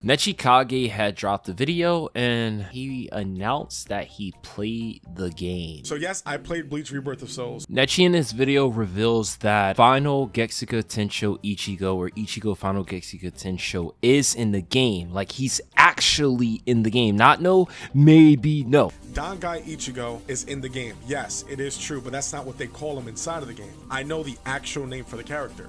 Nechikage had dropped the video and he announced that he played the game. So yes, I played Bleach Rebirth of Souls. Nechi in this video reveals that final Getsuga Tenshou Ichigo, or Ichigo final Getsuga Tenshou, is in the game. Like, he's actually in the game. Not no, maybe no. Dangai Ichigo is in the game. Yes, it is true, but that's not what they call him inside of the game. I know the actual name for the character.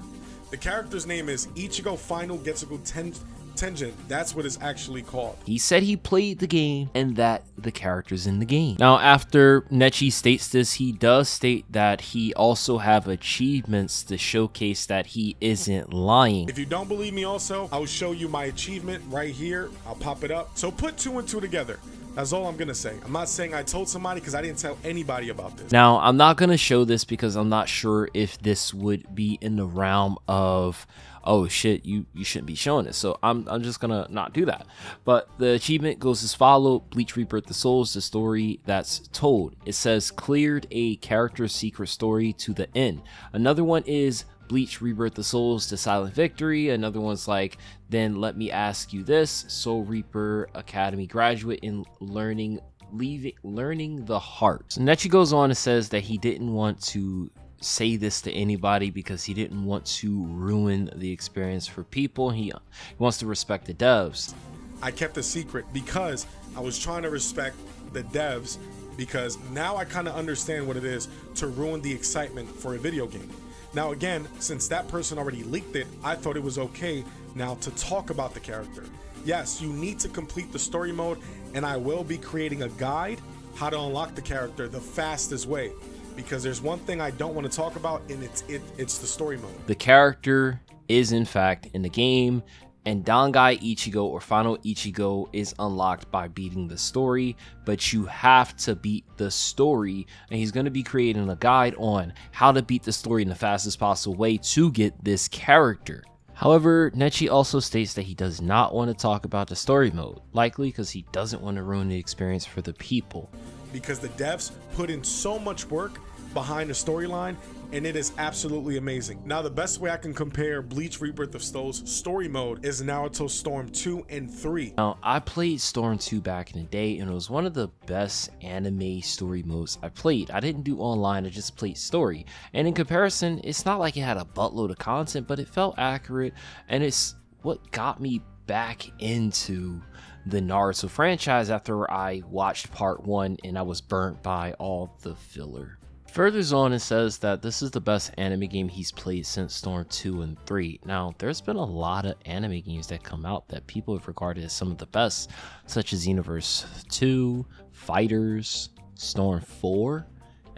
The character's name is Ichigo final Getsuga Tenshou. That's what it's actually called. He said he played the game and that the character's in the game. Now, after Nechi states this, he does state that he also have achievements to showcase that he isn't lying. If you don't believe me also, I'll show you my achievement right here. I'll pop it up. So put 2 and 2 together. That's all I'm gonna say. I'm not saying I told somebody, because I didn't tell anybody about this. Now, I'm not gonna show this because I'm not sure if this would be in the realm of, oh shit, you shouldn't be showing this. So I'm just gonna not do that. But the achievement goes as follows: Bleach Rebirth the Souls, the story that's told. It says cleared a character secret story to the end. Another one is Bleach Rebirth the Souls, the silent victory. Another one's like, then let me ask you this: Soul Reaper Academy graduate in learning the heart. So Nechi goes on and says that he didn't want to say this to anybody because he didn't want to ruin the experience for people. He wants to respect the devs. I kept a secret because I was trying to respect the devs, because now I kind of understand what it is to ruin the excitement for a video game. Now again, since that person already leaked it, I thought it was okay now to talk about the character. Yes, you need to complete the story mode, and I will be creating a guide how to unlock the character the fastest way, because there's one thing I don't want to talk about, and it's the story mode. The character is in fact in the game, and Dangai Ichigo, or final Ichigo, is unlocked by beating the story, but you have to beat the story, and he's going to be creating a guide on how to beat the story in the fastest possible way to get this character. However, Nechi also states that he does not want to talk about the story mode, likely because he doesn't want to ruin the experience for the people. Because the devs put in so much work behind the storyline, and it is absolutely amazing. Now, the best way I can compare Bleach Rebirth of Souls story mode is Naruto Storm 2 and 3. Now, I played Storm 2 back in the day, and it was one of the best anime story modes I played. I didn't do online, I just played story. And in comparison, it's not like it had a buttload of content, but it felt accurate, and it's what got me back into the Naruto franchise after I watched part 1 and I was burnt by all the filler. Furthers on, it says that this is the best anime game he's played since Storm 2 and 3. Now, there's been a lot of anime games that come out that people have regarded as some of the best, such as Universe 2, Fighters, Storm 4,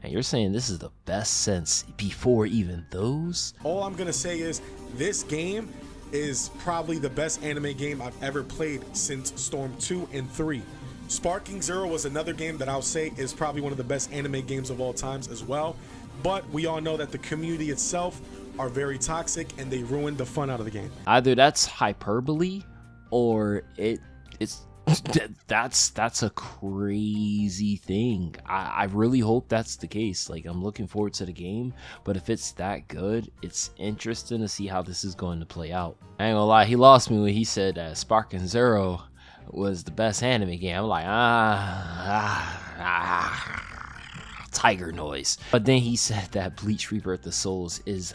and you're saying this is the best since before even those? All I'm gonna say is this game is probably the best anime game I've ever played since Storm 2 and 3. Sparking Zero was another game that I'll say is probably one of the best anime games of all times as well, but we all know that the community itself are very toxic and they ruined the fun out of the game. Either that's hyperbole or it's that's a crazy thing. I really hope that's the case. Like, I'm looking forward to the game, but if it's that good, it's interesting to see how this is going to play out. I ain't gonna lie, he lost me when he said that Sparking Zero was the best anime game. I'm like, tiger noise. But then he said that Bleach Rebirth the Souls is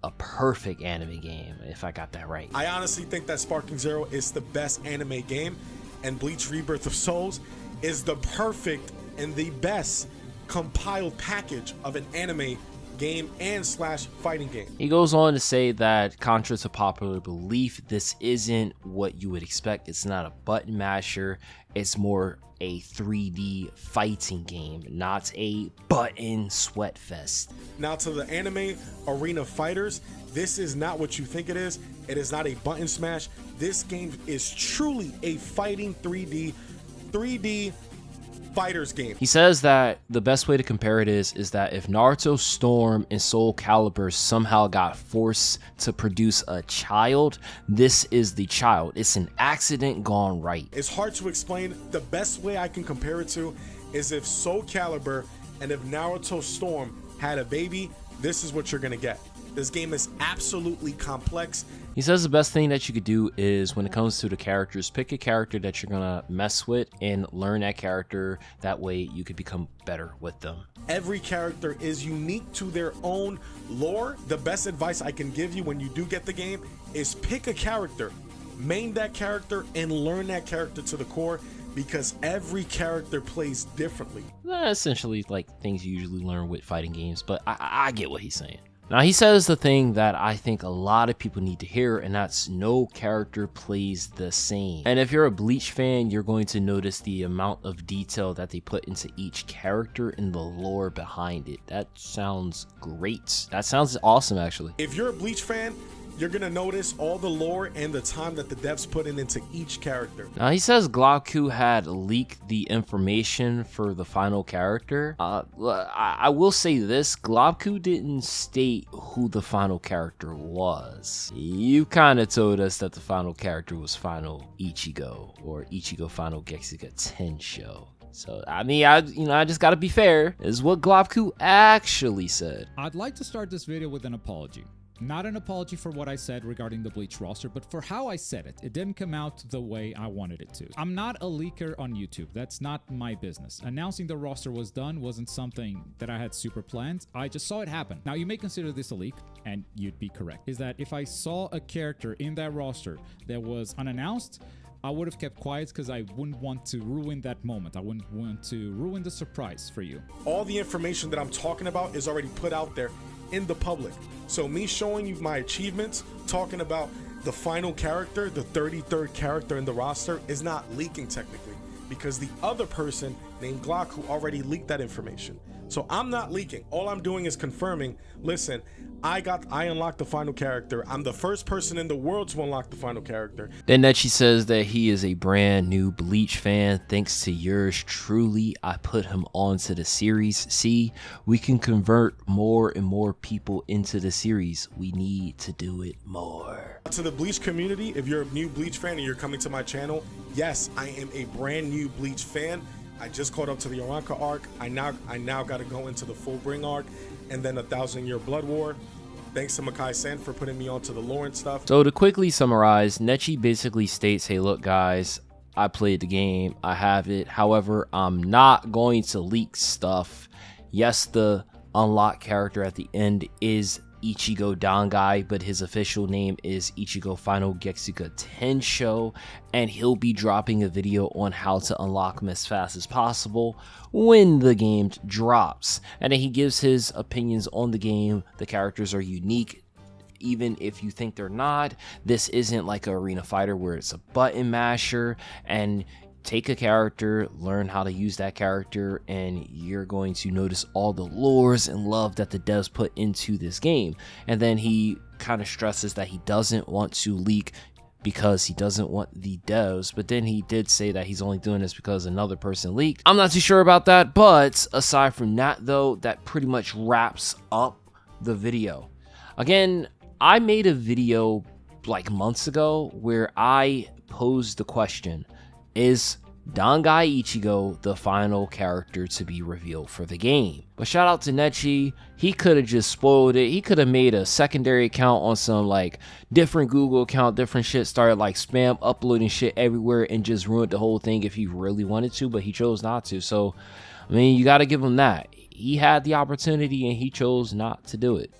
a perfect anime game, if I got that right. I honestly think that Sparking Zero is the best anime game, and Bleach Rebirth of Souls is the perfect and the best compiled package of an anime game and slash fighting game. He goes on to say that, contra to popular belief, this isn't what you would expect. It's not a button masher. It's more a 3D fighting game, not a button sweat fest. Now, to the anime arena fighters, this is not what you think it is. It is not a button smash. This game is truly a fighting 3D fighters game. He says that the best way to compare it is that if Naruto, Storm, and Soul Calibur somehow got forced to produce a child, this is the child. It's an accident gone right. It's hard to explain. The best way I can compare it to is if Soul Calibur and if Naruto Storm had a baby, this is what you're gonna get. This game is absolutely complex. He says the best thing that you could do is, when it comes to the characters, pick a character that you're gonna mess with and learn that character. That way you could become better with them. Every character is unique to their own lore. The best advice I can give you when you do get the game is pick a character, main that character, and learn that character to the core, because every character plays differently. Essentially like things you usually learn with fighting games, but I get what he's saying. Now he says the thing that I think a lot of people need to hear, and that's no character plays the same. And if you're a Bleach fan, you're going to notice the amount of detail that they put into each character and the lore behind it. That sounds great. That sounds awesome, actually. If you're a Bleach fan, you're gonna notice all the lore and the time that the devs put into each character. Now he says Gloku had leaked the information for the final character. I will say this, Gloku didn't state who the final character was. You kind of told us that the final character was final Ichigo, or Ichigo final Getsuga Tenshou. So, I mean, I just gotta be fair, is what Gloku actually said. I'd like to start this video with an apology. Not an apology for what I said regarding the Bleach roster, but for how I said it. It didn't come out the way I wanted it to. I'm not a leaker on YouTube. That's not my business. Announcing the roster was done wasn't something that I had super planned. I just saw it happen. Now, you may consider this a leak, and you'd be correct. Is that if I saw a character in that roster that was unannounced, I would have kept quiet because I wouldn't want to ruin that moment. I wouldn't want to ruin the surprise for you. All the information that I'm talking about is already put out there in the public. So me showing you my achievements, talking about the final character, the 33rd character in the roster, is not leaking technically, because the other person named Gloku already leaked that information. So I'm not leaking. All I'm doing is confirming, listen, I unlocked the final character. I'm the first person in the world to unlock the final character. Then Nechi says that he is a brand new Bleach fan. Thanks to yours truly, I put him onto the series. See, we can convert more and more people into the series. We need to do it more. To the Bleach community, if you're a new Bleach fan and you're coming to my channel, yes, I am a brand new Bleach fan. I just caught up to the Oranka arc. I now got to go into the Fullbring arc, and then 1,000-Year Blood War. Thanks to Makai-san for putting me onto the lore and stuff. So to quickly summarize, Nechi basically states, hey, look guys, I played the game, I have it. However, I'm not going to leak stuff. Yes, the unlocked character at the end is Ichigo Dangai, but his official name is Ichigo Final Getsuga Tenshou, and he'll be dropping a video on how to unlock him as fast as possible when the game drops. And then he gives his opinions on the game. The characters are unique, even if you think they're not. This isn't like an arena fighter where it's a button masher, and take a character, learn how to use that character, and you're going to notice all the lores and love that the devs put into this game. And then he kind of stresses that he doesn't want to leak because he doesn't want the devs, but then he did say that he's only doing this because another person leaked. I'm not too sure about that, but aside from that though, that pretty much wraps up the video. Again, I made a video like months ago where I posed the question, is Dangai Ichigo the final character to be revealed for the game? But shout out to Nechi, he could have just spoiled it. He could have made a secondary account on some like different Google account, different shit, started like spam uploading shit everywhere and just ruined the whole thing if he really wanted to, but he chose not to. So, I mean, you got to give him that. He had the opportunity and he chose not to do it.